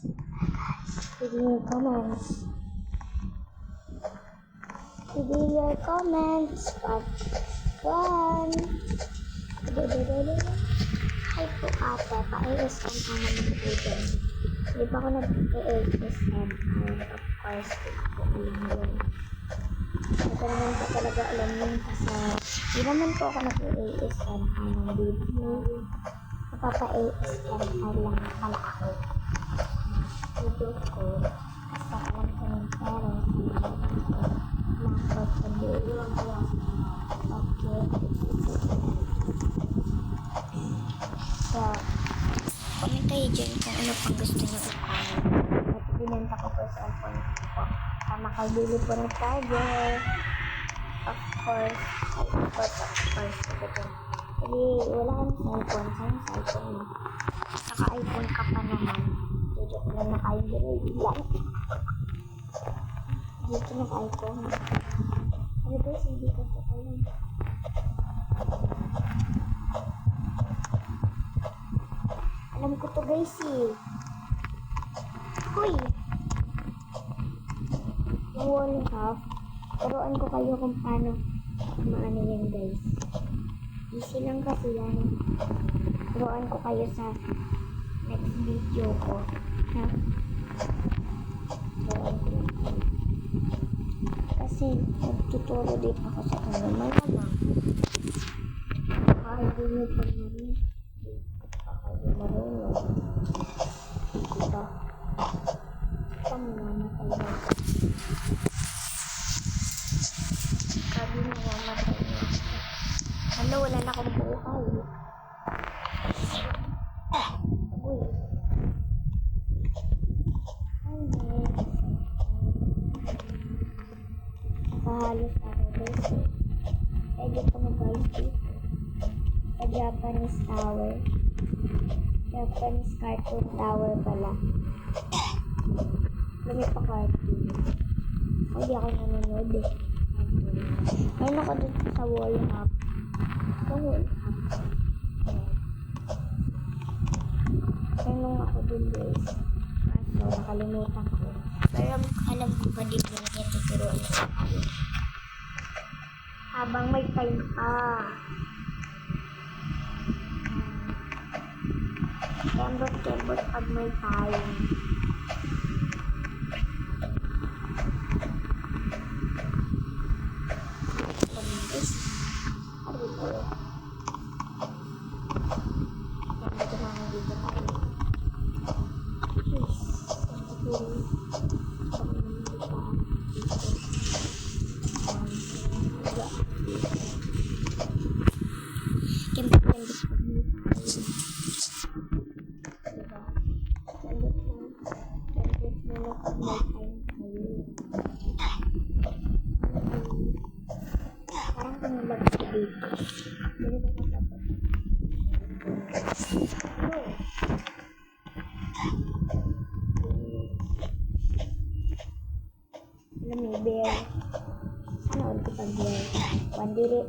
Leave your comments. Leave your comments. Part 1. Hi po ate, pa-ASMR naman po dyan. Di ba ako nag-ASMR? Of course, di po alam yun. Ito naman po talaga alam yun kasi di naman po ako nag-ASMR ng video. Napapa-ASMR lang pala ako. Video ko. Kasi alam ko ng parents. Lapot ko video. Okay. So, comment kayo dyan kung ano pang gusto nyo i-comment. At binenta ko po sa cellphone ko. Makabili po ng charger. Of course. Hindi, wala kang cellphone. Saan cellphone mo? Naka-iPhone ka pa naman. Joke lang, naka-Android lang. Dito naka-iPhone. Ano ba yung hindi ko ito alam? Alam ko to guys eh. Hoy! Yung wall half. Turuan ko kayo kung paano maano yan guys. Easy lang kasi yan. Turuan ko kayo sa next video ko. Ha? Turuan ko lang kayo. Kasi nagtuturo din ako sa kanila. Malamang. Hindi nyo pa namin. Marunong. Diba? Saan mamatay na? Sabi na mamatay na. Ano, wala na akong buhay. Uy. Ano? Nakahalos ako guys. Pwede ko mag-halos dito. Sa Japanese Tower. Japanese Cartoon Tower pala. Lumit pa cartoon. Hindi ako nanonood eh. Ayun ako dun sa wall hub. Sa wall hub. Ayun ako dun guys. Kaso nakalimutan ko. Pero alam ko pa din yung tuturuan ko. Habang may time pa. Kembot pag may time. Parang kumulag sa dito. Alam mo, bear. Sana ulit ko pag-bear. Wandiri.